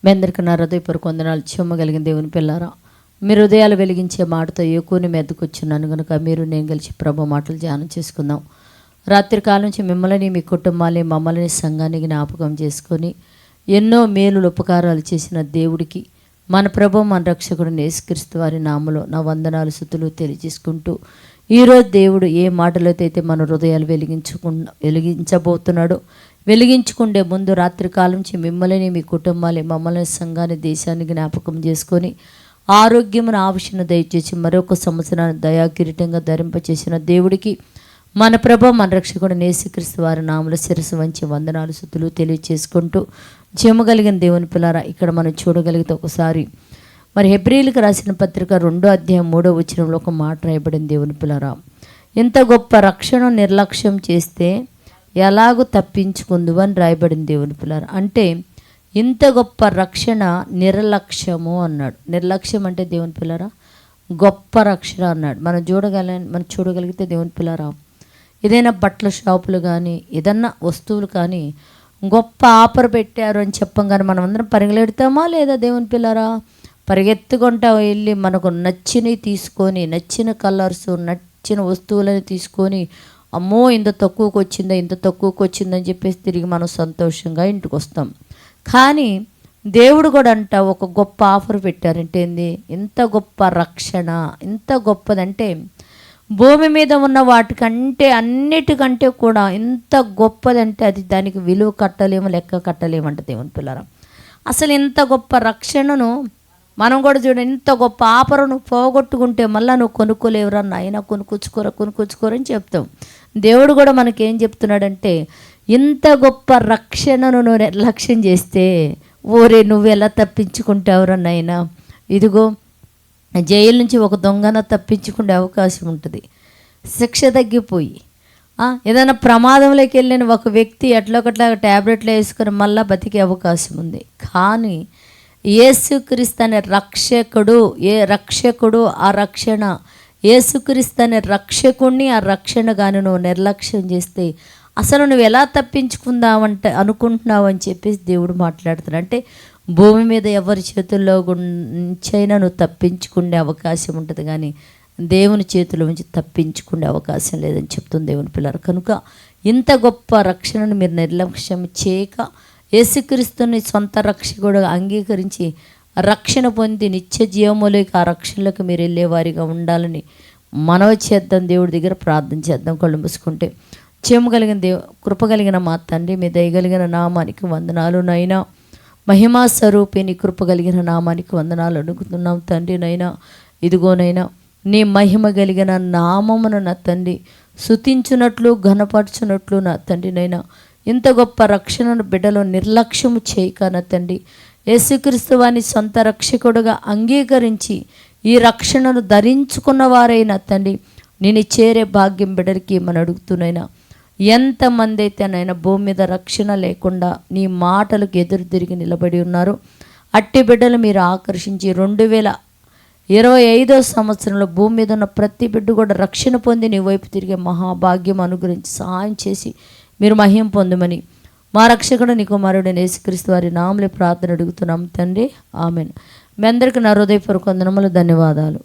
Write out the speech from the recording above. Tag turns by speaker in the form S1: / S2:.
S1: మీ అందరికీ నా హృదయపూర్వక వందనాలు. చెమ్మగలిగిన దేవుని పిల్లారా, మీరు హృదయాలు వెలిగించే మాటతో ఎక్కువని మెద్దకొచ్చున్నాను కనుక మీరు నేను కలిసి ప్రభు మాటలు ధ్యానం చేసుకుందాం. రాత్రి కాలం నుంచి మిమ్మల్ని, మీ కుటుంబాన్ని, మమ్మల్ని, సంఘాన్ని జ్ఞాపకం చేసుకొని ఎన్నో మేలులు ఉపకారాలు చేసిన దేవుడికి, మన ప్రభు మన రక్షకుడు యేసుక్రీస్తు వారి నామములో నా వందనాలు స్తుతులు తెలియజేసుకుంటూ, ఈరోజు దేవుడు ఏ మాటలతో అయితే మన హృదయాలు వెలిగించబోతున్నాడో, వెలిగించుకుండే ముందు రాత్రి కాలం నుంచి మిమ్మల్ని, మీ కుటుంబాన్ని, మమ్మల్ని, సంఘాన్ని, దేశాన్ని జ్ఞాపకం చేసుకొని ఆరోగ్యమును ఆవిషను దయచేసి మరొక సంవత్సరాన్ని దయాకిరీటంగా ధరింపచేసిన దేవుడికి, మన ప్రభు మన రక్షకుడు యేసుక్రీస్తు వారి నామములో శిరస్సు వంచి వందనాలు స్తుతులు తెలియచేసుకుంటూ, జయమగలిగిన దేవుని పిల్లారా, ఇక్కడ మనం చూడగలిగితే ఒకసారి మరి హెబ్రీయులకు రాసిన పత్రిక 2:3 ఒక మాట రాయబడింది. దేవుని పిల్లారా, ఎంత గొప్ప రక్షణ నిర్లక్ష్యం చేస్తే ఎలాగూ తప్పించుకుందు అని రాయబడింది. దేవుని పిల్లారా, అంటే ఇంత గొప్ప రక్షణ నిర్లక్ష్యము అన్నాడు. నిర్లక్ష్యం అంటే దేవుని పిల్లారా గొప్ప రక్షణ అన్నాడు. మనం చూడగలిగితే దేవుని పిల్లారా, ఏదైనా బట్టల షాపులు కానీ ఏదన్నా వస్తువులు కానీ గొప్ప ఆఫర్ పెట్టారు అని చెప్పంగానే మనం అందరం పరిగెడతామా లేదా? దేవుని పిల్లారా, పరిగెత్తుకుంటా వెళ్ళి మనకు నచ్చినవి తీసుకొని, నచ్చిన కలర్స్, నచ్చిన వస్తువులని తీసుకొని, అమ్మో ఇంత తక్కువకి వచ్చిందని చెప్పేసి తిరిగి మనం సంతోషంగా ఇంటికి వస్తాం. కానీ దేవుడు కూడా అంట ఒక గొప్ప ఆఫర్ పెట్టారంటే ఏంది? ఇంత గొప్ప రక్షణ, ఇంత గొప్పదంటే భూమి మీద ఉన్న వాటికంటే అన్నిటికంటే కూడా ఇంత గొప్పదంటే అది దానికి విలువ కట్టలేము, లెక్క కట్టలేమంట. దేవుని పిల్లరా, అసలు ఇంత గొప్ప రక్షణను మనం కూడా చూడండి, ఇంత గొప్ప ఆఫర్ను పోగొట్టుకుంటే మళ్ళీ నువ్వు కొనుక్కోలేవురా నాయన, కొనుక్కొచ్చుకోరని చెప్తాం. దేవుడు కూడా మనకేం చెప్తున్నాడంటే, ఇంత గొప్ప రక్షణను నువ్వు నిర్లక్ష్యం చేస్తే ఓరే నువ్వు ఎలా తప్పించుకుంటావురా నాయన. ఇదిగో జైలు నుంచి ఒక దొంగన తప్పించుకునే అవకాశం ఉంటుంది. శిక్ష తగ్గిపోయి ఏదైనా ప్రమాదంలోకి వెళ్ళిన ఒక వ్యక్తి ఎట్లొకట్లా ట్యాబ్లెట్లు వేసుకొని మళ్ళీ బతికే అవకాశం ఉంది. కానీ యేసుక్రీస్తు అనే రక్షకుడు ఆ రక్షణ, యేసుక్రీస్తు అనే రక్షకుడిని ఆ రక్షణ కానీ నువ్వు నిర్లక్ష్యం చేస్తే అసలు నువ్వు ఎలా అనుకుంటున్నావు అని చెప్పేసి దేవుడు మాట్లాడుతున్నాడు. అంటే భూమి మీద ఎవరి చేతుల్లో నుంచైనా నువ్వు తప్పించుకునే అవకాశం ఉంటుంది, కానీ దేవుని చేతుల నుంచి తప్పించుకునే అవకాశం లేదని చెప్తుంది దేవుని పిల్లలు. కనుక ఇంత గొప్ప రక్షణను మీరు నిర్లక్ష్యం చేయక యేసుక్రీస్తుని సొంత రక్షకుడుగా అంగీకరించి రక్షణ పొంది నిత్య జీవములోకి ఆ రక్షణలోకి మీరు వెళ్ళేవారిగా ఉండాలని మనవి చేద్దాం. దేవుడి దగ్గర ప్రార్థన చేద్దాం. కళ్ళు మూసుకుంటే, చేయగలిగిన కృపగలిగిన మా తండ్రి, మీ దయగలిగిన నామానికి వందనాలు నైనా. మహిమా స్వరూపిణి కృపగలిగిన నామానికి వందనాలు అడుగుతున్నాం తండ్రి. నైనా ఇదిగోనైనా నీ మహిమ కలిగిన నామమును నా తండ్రి స్తుతించున్నట్లు ఘనపరచున్నట్లు నా తండ్రి నైనా ఇంత గొప్ప రక్షణను బిడ్డలో నిర్లక్ష్యము చేయక నా తండ్రి యేసుక్రీస్తు వారిని సొంత రక్షకుడుగా అంగీకరించి ఈ రక్షణను ధరించుకున్న వారైనా తండ్రి నేను చేరే భాగ్యం బిడ్డలకి మనం అడుగుతున్నాయినా. ఎంతమంది అయితే నాయన భూమి మీద రక్షణ లేకుండా నీ మాటలకు ఎదురు తిరిగి నిలబడి ఉన్నారు, అట్టి బిడ్డలు మీరు ఆకర్షించి 2025 సంవత్సరంలో భూమి మీద ఉన్న ప్రతి బిడ్డ కూడా రక్షణ పొంది నీ వైపు తిరిగే మహాభాగ్యం అనుగ్రహించి సహాయం చేసి మీరు మహిమ పొందమని మా రక్షకుడు నీ కుమారుడైన యేసుక్రీస్తు వారి నామములో ప్రార్థన అడుగుతున్నాం తండ్రి, ఆమెన్. మీ అందరికీ నా హృదయపూర్వక వందనములు, ధన్యవాదాలు.